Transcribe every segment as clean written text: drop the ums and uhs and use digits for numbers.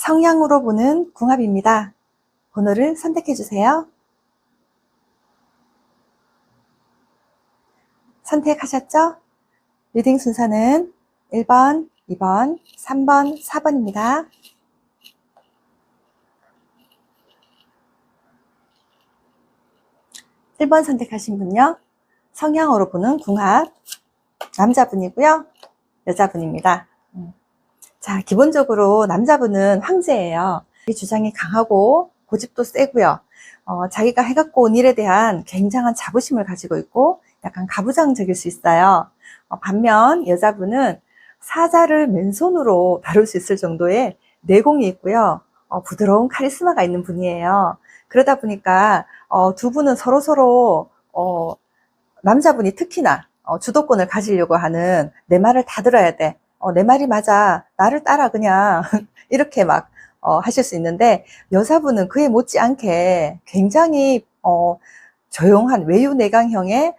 성향으로 보는 궁합입니다. 번호를 선택해 주세요. 선택하셨죠? 리딩 순서는 1번, 2번, 3번, 4번입니다. 1번 선택하신 분요. 성향으로 보는 궁합. 남자분이고요. 여자분입니다. 자, 기본적으로 남자분은 황제예요. 주장이 강하고 고집도 세고요. 자기가 해갖고 온 일에 대한 굉장한 자부심을 가지고 있고 약간 가부장적일 수 있어요. 반면 여자분은 사자를 맨손으로 다룰 수 있을 정도의 내공이 있고요. 부드러운 카리스마가 있는 분이에요. 그러다 보니까 두 분은 서로서로 남자분이 특히나 주도권을 가지려고 하는 내 말을 다 들어야 돼. 내 말이 맞아. 나를 따라 그냥 이렇게 막 하실 수 있는데 여자분은 그에 못지않게 굉장히 조용한 외유내강형의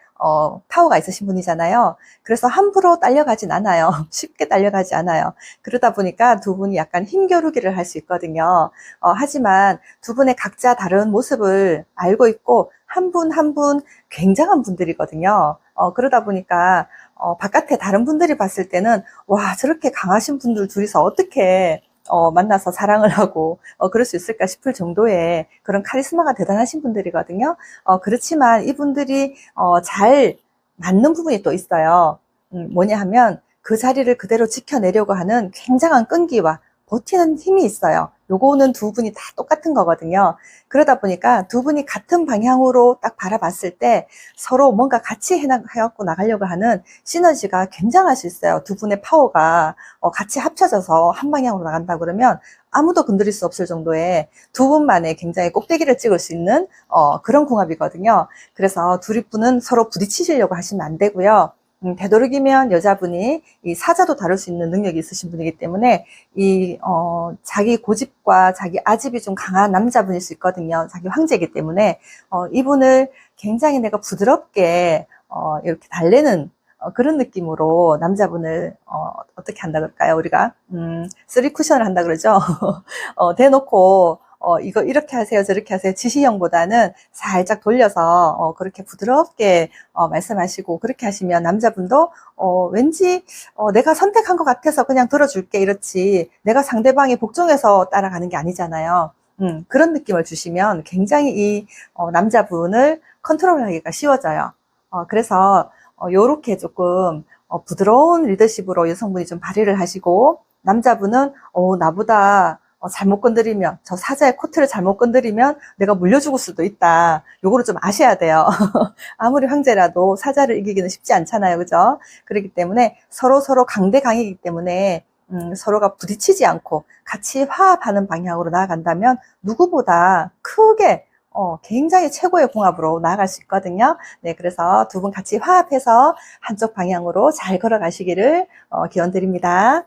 파워가 있으신 분이잖아요. 그래서 함부로 딸려가진 않아요. 쉽게 딸려가지 않아요. 그러다 보니까 두 분이 약간 힘겨루기를 할 수 있거든요. 하지만 두 분의 각자 다른 모습을 알고 있고 한 분 한 분 굉장한 분들이거든요. 그러다 보니까 바깥에 다른 분들이 봤을 때는 와, 저렇게 강하신 분들 둘이서 어떻게 만나서 사랑을 하고 그럴 수 있을까 싶을 정도의 그런 카리스마가 대단하신 분들이거든요. 그렇지만 이분들이 잘 맞는 부분이 또 있어요. 뭐냐 하면 그 자리를 그대로 지켜내려고 하는 굉장한 끈기와 버티는 힘이 있어요. 요거는 두 분이 다 똑같은 거거든요. 그러다 보니까 두 분이 같은 방향으로 딱 바라봤을 때 서로 뭔가 같이 해갖고 나가려고 하는 시너지가 굉장할 수 있어요. 두 분의 파워가 같이 합쳐져서 한 방향으로 나간다 그러면 아무도 건드릴 수 없을 정도의 두 분만의 굉장히 꼭대기를 찍을 수 있는 그런 궁합이거든요. 그래서 둘이 분은 서로 부딪히시려고 하시면 안 되고요. 되도록이면 여자분이 이 사자도 다룰 수 있는 능력이 있으신 분이기 때문에 자기 고집과 자기 아집이 좀 강한 남자분일 수 있거든요. 자기 황제이기 때문에 이분을 굉장히 내가 부드럽게 이렇게 달래는 그런 느낌으로 남자분을 어떻게 한다 그럴까요? 우리가 쓰리 쿠션을 한다 그러죠. 대놓고 이거 이렇게 하세요, 저렇게 하세요. 지시형보다는 살짝 돌려서 그렇게 부드럽게 말씀하시고 그렇게 하시면 남자분도 왠지 내가 선택한 것 같아서 그냥 들어줄게 이렇지 내가 상대방이 복종해서 따라가는 게 아니잖아요. 그런 느낌을 주시면 굉장히 이 남자분을 컨트롤하기가 쉬워져요. 그래서 요렇게 조금 부드러운 리더십으로 여성분이 좀 발휘를 하시고 남자분은 나보다 잘못 건드리면 저 사자의 코트를 잘못 건드리면 내가 물려 죽을 수도 있다. 요거를 좀 아셔야 돼요. 아무리 황제라도 사자를 이기기는 쉽지 않잖아요. 그죠? 그렇기 때문에 서로 강대강이기 때문에 서로가 부딪히지 않고 같이 화합하는 방향으로 나아간다면 누구보다 크게 굉장히 최고의 궁합으로 나아갈 수 있거든요. 네, 그래서 두 분 같이 화합해서 한쪽 방향으로 잘 걸어가시기를 기원 드립니다.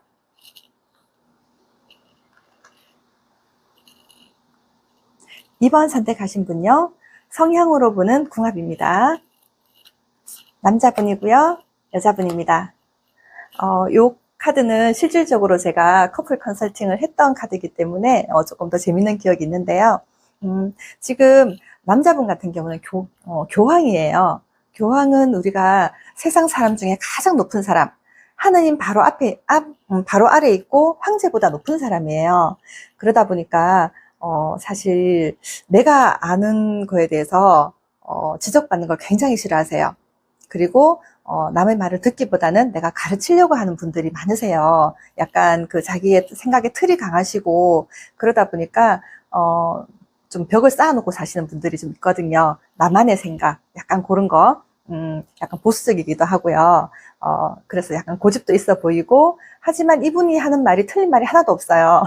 2번 선택하신 분요. 성향으로 보는 궁합입니다. 남자분이고요. 여자분입니다. 요 카드는 실질적으로 제가 커플 컨설팅을 했던 카드이기 때문에 조금 더 재밌는 기억이 있는데요. 지금 남자분 같은 경우는 교황이에요. 교황은 우리가 세상 사람 중에 가장 높은 사람, 하느님 바로 바로 아래에 있고 황제보다 높은 사람이에요. 그러다 보니까 사실 내가 아는 거에 대해서 지적받는 걸 굉장히 싫어하세요. 그리고 남의 말을 듣기보다는 내가 가르치려고 하는 분들이 많으세요. 약간 그 자기의 생각의 틀이 강하시고 그러다 보니까 좀 벽을 쌓아놓고 사시는 분들이 좀 있거든요. 나만의 생각, 약간 그런 거, 약간 보수적이기도 하고요. 그래서 약간 고집도 있어 보이고, 하지만 이분이 하는 말이 틀린 말이 하나도 없어요.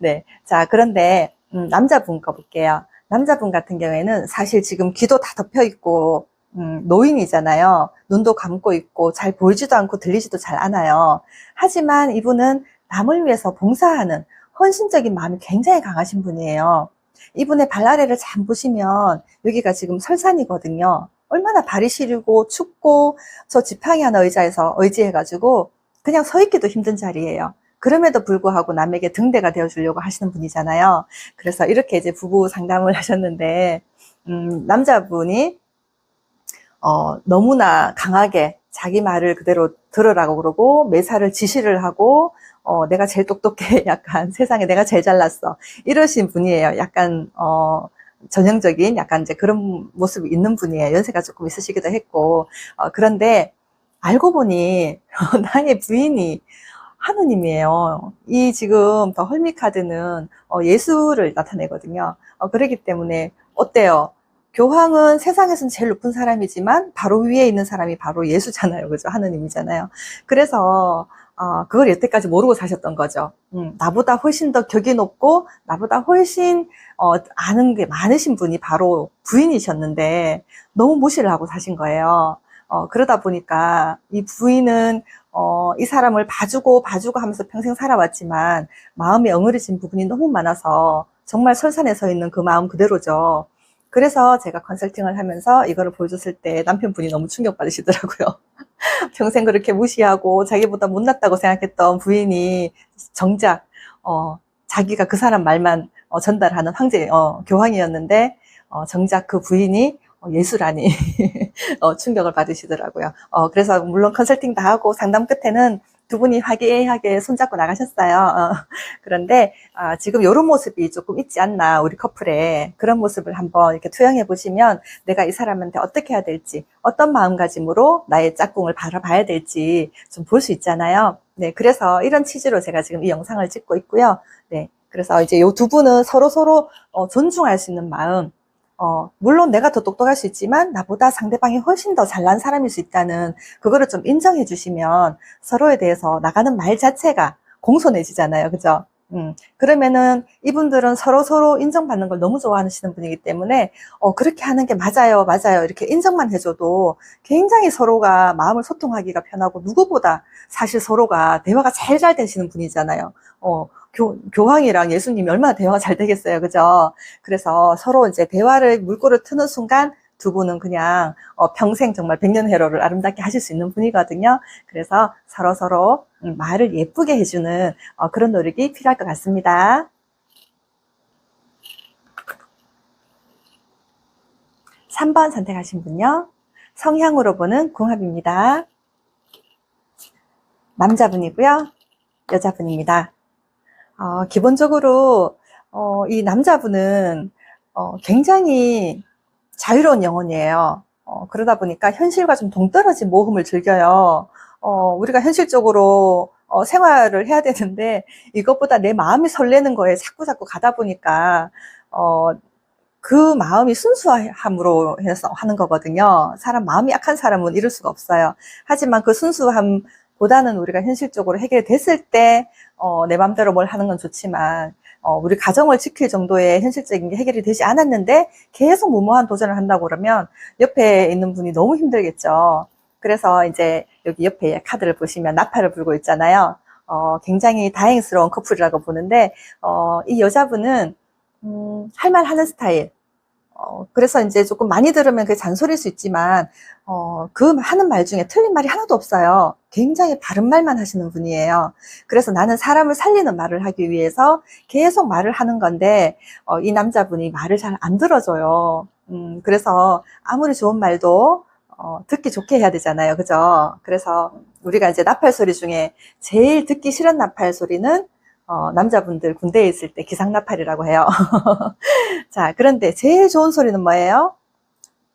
네. 자, 그런데, 남자분 거 볼게요. 남자분 같은 경우에는 사실 지금 귀도 다 덮여 있고, 노인이잖아요. 눈도 감고 있고, 잘 보이지도 않고 들리지도 잘 않아요. 하지만 이분은 남을 위해서 봉사하는 헌신적인 마음이 굉장히 강하신 분이에요. 이분의 발 아래를 잘 보시면 여기가 지금 설산이거든요. 얼마나 발이 시리고 춥고 저 지팡이 하나 의지해가지고 그냥 서 있기도 힘든 자리예요. 그럼에도 불구하고 남에게 등대가 되어 주려고 하시는 분이잖아요. 그래서 이렇게 이제 부부 상담을 하셨는데, 남자분이 너무나 강하게 자기 말을 그대로 들으라고 그러고 매사를 지시를 하고 내가 제일 똑똑해 약간 세상에 내가 제일 잘났어 이러신 분이에요. 약간 전형적인 약간 이제 그런 모습이 있는 분이에요. 연세가 조금 있으시기도 했고 그런데 알고 보니 나의 부인이 하느님이에요. 이 지금 더 헐미 카드는 예수를 나타내거든요. 그렇기 때문에 어때요? 교황은 세상에서는 제일 높은 사람이지만 바로 위에 있는 사람이 바로 예수잖아요. 그죠? 하느님이잖아요. 그래서 그걸 여태까지 모르고 사셨던 거죠. 나보다 훨씬 더 격이 높고 나보다 훨씬 아는 게 많으신 분이 바로 부인이셨는데 너무 무시를 하고 사신 거예요. 그러다 보니까 이 부인은 이 사람을 봐주고 하면서 평생 살아왔지만 마음이 엉그러진 부분이 너무 많아서 정말 설산에 서 있는 그 마음 그대로죠. 그래서 제가 컨설팅을 하면서 이거를 보여줬을 때 남편분이 너무 충격받으시더라고요. 평생 그렇게 무시하고 자기보다 못났다고 생각했던 부인이 정작 자기가 그 사람 말만 전달하는 황제 교황이었는데 정작 그 부인이 예수라니 충격을 받으시더라고요. 그래서 물론 컨설팅 다 하고 상담 끝에는 두 분이 화기애애하게 손잡고 나가셨어요. 그런데 지금 이런 모습이 조금 있지 않나 우리 커플에 그런 모습을 한번 이렇게 투영해 보시면 내가 이 사람한테 어떻게 해야 될지 어떤 마음가짐으로 나의 짝꿍을 바라봐야 될지 좀 볼 수 있잖아요. 네, 그래서 이런 취지로 제가 지금 이 영상을 찍고 있고요. 네, 그래서 이제 이 두 분은 서로 존중할 수 있는 마음 물론 내가 더 똑똑할 수 있지만 나보다 상대방이 훨씬 더 잘난 사람일 수 있다는 그거를 좀 인정해 주시면 서로에 대해서 나가는 말 자체가 공손해지잖아요. 그죠? 그러면은 이분들은 서로 인정받는 걸 너무 좋아하시는 분이기 때문에 그렇게 하는 게 맞아요. 이렇게 인정만 해줘도 굉장히 서로가 마음을 소통하기가 편하고 누구보다 사실 서로가 대화가 제일 잘 되시는 분이잖아요. 교황이랑 예수님이 얼마나 대화가 잘 되겠어요. 그죠? 그래서 서로 이제 대화를 물꼬를 트는 순간 두 분은 그냥 평생 정말 백년해로를 아름답게 하실 수 있는 분이거든요. 그래서 서로 말을 예쁘게 해주는 그런 노력이 필요할 것 같습니다. 3번 선택하신 분요. 성향으로 보는 궁합입니다. 남자분이고요. 여자분입니다. 기본적으로 이 남자분은 굉장히 자유로운 영혼이에요. 그러다 보니까 현실과 좀 동떨어진 모험을 즐겨요. 우리가 현실적으로 생활을 해야 되는데 이것보다 내 마음이 설레는 거에 자꾸 가다 보니까 그 마음이 순수함으로 해서 하는 거거든요. 사람 마음이 약한 사람은 이럴 수가 없어요. 하지만 그 순수함보다는 우리가 현실적으로 해결됐을 때 내 맘대로 뭘 하는 건 좋지만 우리 가정을 지킬 정도의 현실적인 게 해결이 되지 않았는데 계속 무모한 도전을 한다고 그러면 옆에 있는 분이 너무 힘들겠죠. 그래서 이제 여기 옆에 카드를 보시면 나팔을 불고 있잖아요. 굉장히 다행스러운 커플이라고 보는데 이 여자분은 할 말 하는 스타일. 그래서 이제 조금 많이 들으면 그게 잔소리일 수 있지만, 그 하는 말 중에 틀린 말이 하나도 없어요. 굉장히 바른 말만 하시는 분이에요. 그래서 나는 사람을 살리는 말을 하기 위해서 계속 말을 하는 건데, 이 남자분이 말을 잘 안 들어줘요. 그래서 아무리 좋은 말도, 듣기 좋게 해야 되잖아요. 그죠? 그래서 우리가 이제 나팔 소리 중에 제일 듣기 싫은 나팔 소리는 남자분들 군대에 있을 때 기상나팔이라고 해요. 자, 그런데 제일 좋은 소리는 뭐예요?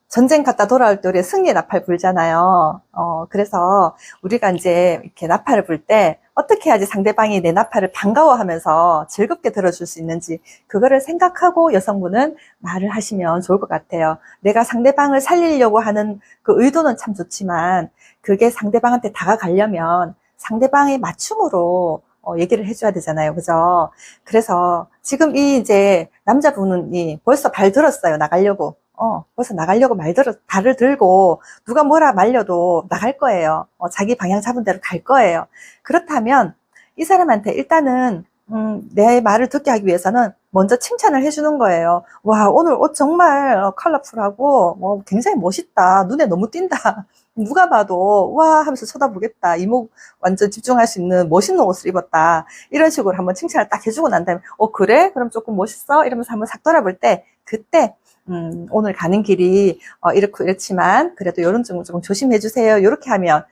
전쟁 갔다 돌아올 때 우리 승리의 나팔 불잖아요. 그래서 우리가 이제 이렇게 나팔을 불 때 어떻게 해야지 상대방이 내 나팔을 반가워하면서 즐겁게 들어줄 수 있는지 그거를 생각하고 여성분은 말을 하시면 좋을 것 같아요. 내가 상대방을 살리려고 하는 그 의도는 참 좋지만 그게 상대방한테 다가가려면 상대방의 맞춤으로 얘기를 해줘야 되잖아요. 그죠? 그래서 지금 이 이제 남자분이 벌써 발 들었어요. 나가려고. 벌써 나가려고 발을 들고 누가 뭐라 말려도 나갈 거예요. 자기 방향 잡은 대로 갈 거예요. 그렇다면 이 사람한테 일단은 내 말을 듣게 하기 위해서는 먼저 칭찬을 해주는 거예요. 와, 오늘 옷 정말 컬러풀하고 굉장히 멋있다. 눈에 너무 띈다. 누가 봐도 와 하면서 쳐다보겠다. 이목 완전 집중할 수 있는 멋있는 옷을 입었다. 이런 식으로 한번 칭찬을 딱 해주고 난 다음에 그래? 그럼 조금 멋있어? 이러면서 한번 싹 돌아볼 때 그때 오늘 가는 길이 이렇고 이렇지만 그래도 이런 점 조금 조심해 주세요. 이렇게 하면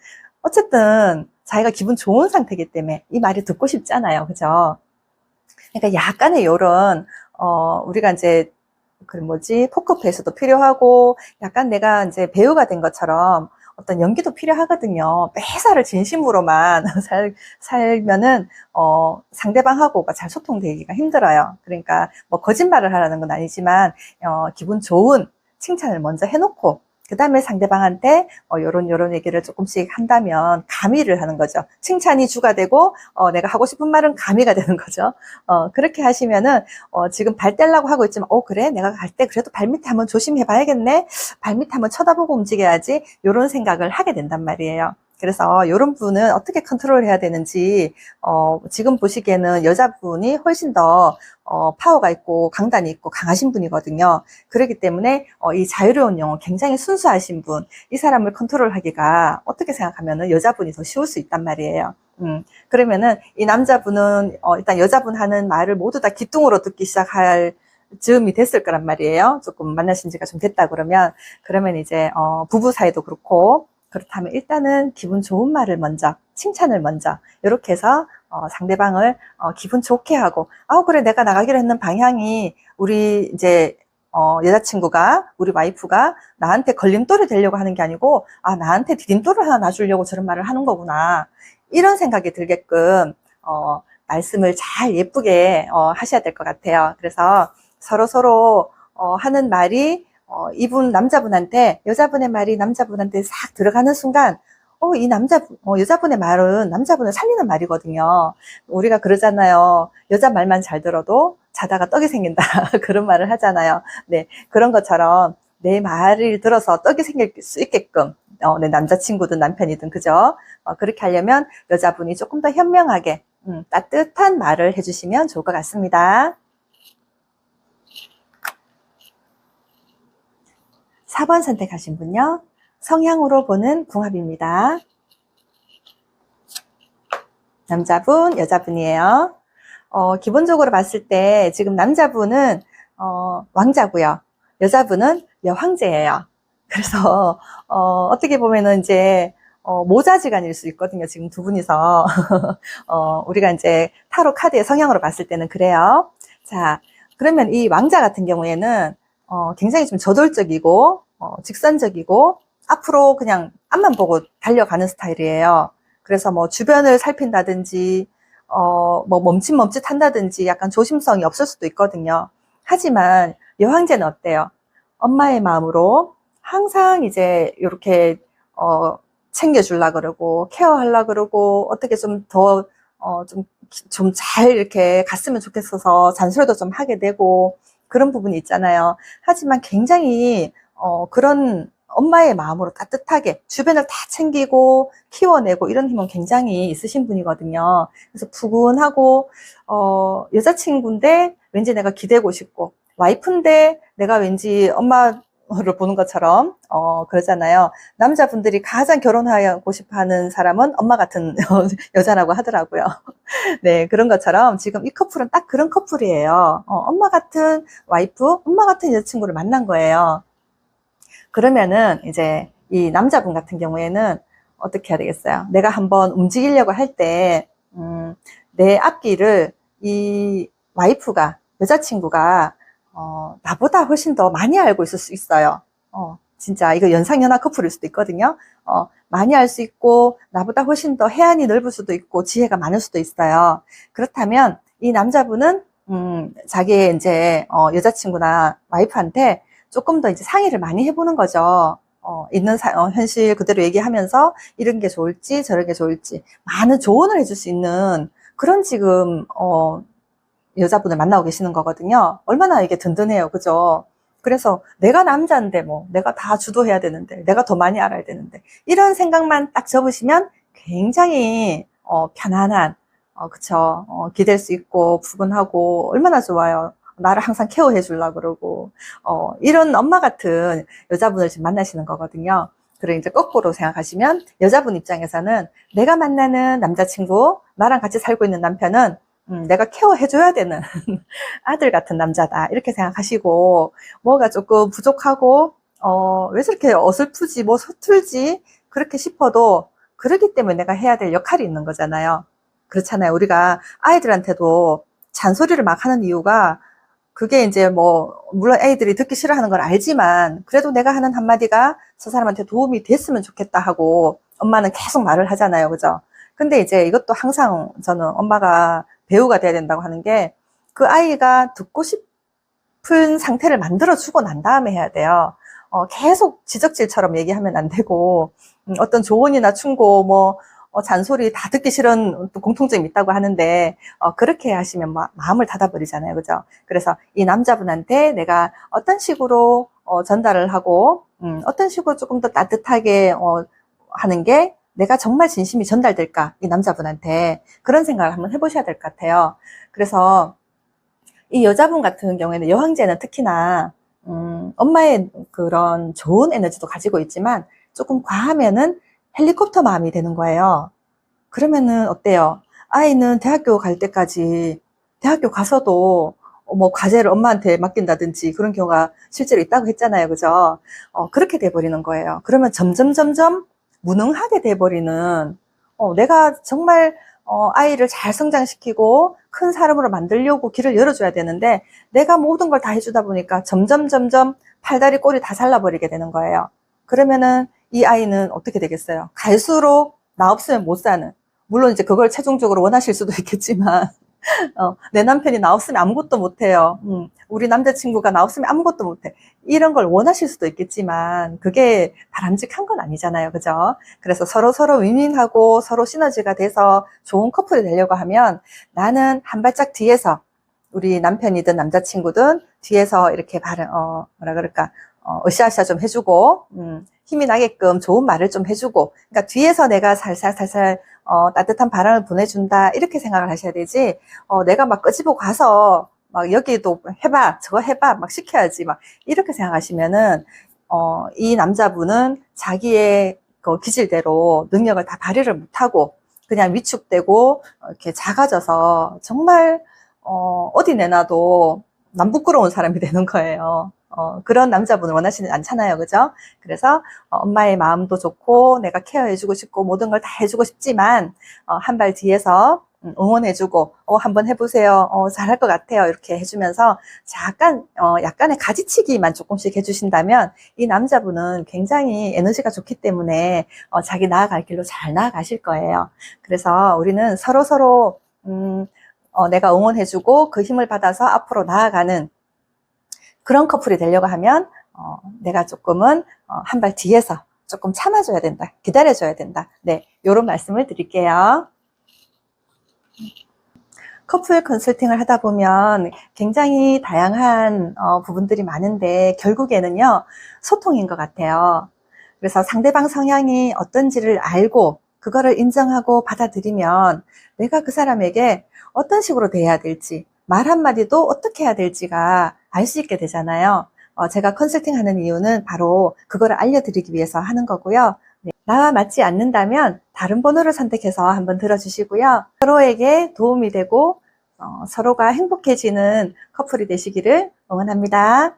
어쨌든 자기가 기분 좋은 상태이기 때문에 이 말이 듣고 싶잖아요. 그죠? 그러니까 약간의 요런 우리가 이제 포커페이스도 필요하고 약간 내가 이제 배우가 된 것처럼 어떤 연기도 필요하거든요. 매사를 진심으로만 살면은 상대방하고가 잘 소통되기가 힘들어요. 그러니까 뭐 거짓말을 하라는 건 아니지만 기분 좋은 칭찬을 먼저 해놓고 그 다음에 상대방한테 요런 얘기를 조금씩 한다면 가미를 하는 거죠. 칭찬이 주가 되고 내가 하고 싶은 말은 가미가 되는 거죠. 그렇게 하시면은 지금 발 떼려고 하고 있지만 그래 내가 갈 때 그래도 발밑에 한번 조심해 봐야겠네. 발밑에 한번 쳐다보고 움직여야지. 요런 생각을 하게 된단 말이에요. 그래서 요런 분은 어떻게 컨트롤 해야 되는지 지금 보시기에는 여자분이 훨씬 더 파워가 있고 강단이 있고 강하신 분이거든요. 그렇기 때문에 이 자유로운 영혼 굉장히 순수하신 분, 이 사람을 컨트롤하기가 어떻게 생각하면은 여자분이 더 쉬울 수 있단 말이에요. 그러면은 이 남자분은 일단 여자분 하는 말을 모두 다 귀뚱으로 듣기 시작할 즈음이 됐을 거란 말이에요. 조금 만나신 지가 좀 됐다 그러면 이제 부부 사이도 그렇고 그렇다면 일단은 기분 좋은 말을 먼저, 칭찬을 먼저 이렇게 해서 상대방을 기분 좋게 하고 그래 내가 나가기로 했는 방향이 우리 이제 여자친구가 우리 와이프가 나한테 걸림돌이 되려고 하는 게 아니고 나한테 디딤돌을 하나 놔주려고 저런 말을 하는 거구나 이런 생각이 들게끔 말씀을 잘 예쁘게 하셔야 될 것 같아요. 그래서 서로 하는 말이 이분 남자분한테 여자분의 말이 남자분한테 싹 들어가는 순간 이 여자분의 말은 남자분을 살리는 말이거든요. 우리가 그러잖아요. 여자 말만 잘 들어도 자다가 떡이 생긴다. 그런 말을 하잖아요. 네. 그런 것처럼 내 말을 들어서 떡이 생길 수 있게끔, 내 남자친구든 남편이든, 그죠? 그렇게 하려면 여자분이 조금 더 현명하게, 따뜻한 말을 해주시면 좋을 것 같습니다. 4번 선택하신 분요. 성향으로 보는 궁합입니다. 남자분, 여자분이에요. 기본적으로 봤을 때 지금 남자분은 왕자고요. 여자분은 여황제예요. 그래서 어떻게 보면은 이제 모자지간일 수 있거든요. 지금 두 분이서 우리가 이제 타로 카드의 성향으로 봤을 때는 그래요. 자, 그러면 이 왕자 같은 경우에는 굉장히 좀 저돌적이고 직선적이고 앞으로 그냥 앞만 보고 달려가는 스타일이에요. 그래서 뭐 주변을 살핀다든지 뭐 멈칫멈칫 한다든지 약간 조심성이 없을 수도 있거든요. 하지만 여황제는 어때요? 엄마의 마음으로 항상 이제 이렇게 챙겨주려 그러고 케어하려 그러고 어떻게 좀 더 좀 잘 이렇게 갔으면 좋겠어서 잔소리도 좀 하게 되고 그런 부분이 있잖아요. 하지만 굉장히 그런 엄마의 마음으로 따뜻하게 주변을 다 챙기고 키워내고 이런 힘은 굉장히 있으신 분이거든요. 그래서 푸근하고 여자친구인데 왠지 내가 기대고 싶고 와이프인데 내가 왠지 엄마를 보는 것처럼 그러잖아요. 남자분들이 가장 결혼하고 싶어하는 사람은 엄마 같은 여자라고 하더라고요. 네, 그런 것처럼 지금 이 커플은 딱 그런 커플이에요. 엄마 같은 와이프, 엄마 같은 여자친구를 만난 거예요. 그러면은 이제 이 남자분 같은 경우에는 어떻게 해야 되겠어요? 내가 한번 움직이려고 할 때, 내 앞길을 이 와이프가, 여자친구가, 나보다 훨씬 더 많이 알고 있을 수 있어요. 진짜 이거 연상연하 커플일 수도 있거든요. 많이 알 수 있고, 나보다 훨씬 더 해안이 넓을 수도 있고, 지혜가 많을 수도 있어요. 그렇다면 이 남자분은, 자기의 이제, 여자친구나 와이프한테 조금 더 이제 상의를 많이 해보는 거죠. 있는 현실 그대로 얘기하면서 이런 게 좋을지 저런 게 좋을지 많은 조언을 해줄 수 있는 그런 지금 여자분을 만나고 계시는 거거든요. 얼마나 이게 든든해요. 그죠? 그래서 내가 남자인데 뭐 내가 다 주도해야 되는데 내가 더 많이 알아야 되는데 이런 생각만 딱 접으시면 굉장히 편안한 그쵸? 기댈 수 있고 푸근하고 얼마나 좋아요. 나를 항상 케어해 주려고 그러고 이런 엄마 같은 여자분을 지금 만나시는 거거든요. 그리고 이제 거꾸로 생각하시면 여자분 입장에서는 내가 만나는 남자친구, 나랑 같이 살고 있는 남편은 내가 케어해줘야 되는 아들 같은 남자다. 이렇게 생각하시고, 뭐가 조금 부족하고, 왜 저렇게 어설프지, 뭐 서툴지, 그렇게 싶어도, 그러기 때문에 내가 해야 될 역할이 있는 거잖아요. 그렇잖아요. 우리가 아이들한테도 잔소리를 막 하는 이유가, 그게 이제 뭐, 물론 애들이 듣기 싫어하는 걸 알지만, 그래도 내가 하는 한마디가 저 사람한테 도움이 됐으면 좋겠다 하고, 엄마는 계속 말을 하잖아요. 그죠? 근데 이제 이것도 항상 저는 엄마가 배우가 돼야 된다고 하는 게, 그 아이가 듣고 싶은 상태를 만들어주고 난 다음에 해야 돼요. 계속 지적질처럼 얘기하면 안 되고, 어떤 조언이나 충고, 뭐, 잔소리 다 듣기 싫은 또 공통점이 있다고 하는데, 그렇게 하시면 마음을 닫아버리잖아요. 그죠? 그래서 이 남자분한테 내가 어떤 식으로 전달을 하고, 어떤 식으로 조금 더 따뜻하게 하는 게 내가 정말 진심이 전달될까? 이 남자분한테. 그런 생각을 한번 해보셔야 될 것 같아요. 그래서 이 여자분 같은 경우에는, 여황제는 특히나 엄마의 그런 좋은 에너지도 가지고 있지만 조금 과하면은 헬리콥터 마음이 되는 거예요. 그러면은 어때요? 아이는 대학교 갈 때까지, 대학교 가서도 뭐 과제를 엄마한테 맡긴다든지 그런 경우가 실제로 있다고 했잖아요. 그죠? 그렇게 돼버리는 거예요. 그러면 점점 무능하게 돼버리는, 내가 정말 아이를 잘 성장시키고 큰 사람으로 만들려고 길을 열어줘야 되는데, 내가 모든 걸 다 해주다 보니까 점점 팔다리 꼬리 다 잘라버리게 되는 거예요. 그러면은 이 아이는 어떻게 되겠어요? 갈수록 나 없으면 못 사는, 물론 이제 그걸 최종적으로 원하실 수도 있겠지만, 내 남편이 나 없으면 아무것도 못해요. 우리 남자친구가 나 없으면 아무것도 못해. 이런 걸 원하실 수도 있겠지만, 그게 바람직한 건 아니잖아요. 그죠? 그래서 서로 윈윈하고 서로 시너지가 돼서 좋은 커플이 되려고 하면, 나는 한 발짝 뒤에서, 우리 남편이든 남자친구든 뒤에서 이렇게 뭐라 그럴까, 으쌰으쌰 좀 해주고, 힘이 나게끔 좋은 말을 좀 해주고, 그러니까 뒤에서 내가 살살 따뜻한 바람을 보내준다, 이렇게 생각을 하셔야 되지, 내가 막 끄집어 가서 막 여기도 해봐, 저거 해봐, 막 시켜야지, 막 이렇게 생각하시면은, 이 남자분은 자기의 그 기질대로 능력을 다 발휘를 못하고 그냥 위축되고 이렇게 작아져서 정말 어디 내놔도 남 부끄러운 사람이 되는 거예요. 그런 남자분을 원하시는 않잖아요. 그죠? 그래서 엄마의 마음도 좋고 내가 케어해주고 싶고 모든 걸 다 해주고 싶지만 한 발 뒤에서 응원해주고 한번 해보세요. 잘할 것 같아요. 이렇게 해주면서 약간의 가지치기만 조금씩 해주신다면 이 남자분은 굉장히 에너지가 좋기 때문에 자기 나아갈 길로 잘 나아가실 거예요. 그래서 우리는 서로 내가 응원해주고 그 힘을 받아서 앞으로 나아가는 그런 커플이 되려고 하면 내가 조금은 한 발 뒤에서 조금 참아줘야 된다, 기다려줘야 된다. 네, 이런 말씀을 드릴게요. 커플 컨설팅을 하다 보면 굉장히 다양한 부분들이 많은데 결국에는요, 소통인 것 같아요. 그래서 상대방 성향이 어떤지를 알고 그거를 인정하고 받아들이면 내가 그 사람에게 어떤 식으로 대해야 될지, 말 한마디도 어떻게 해야 될지가 알 수 있게 되잖아요. 제가 컨설팅 하는 이유는 바로 그거를 알려드리기 위해서 하는 거고요. 네, 나와 맞지 않는다면 다른 번호를 선택해서 한번 들어주시고요. 서로에게 도움이 되고 서로가 행복해지는 커플이 되시기를 응원합니다.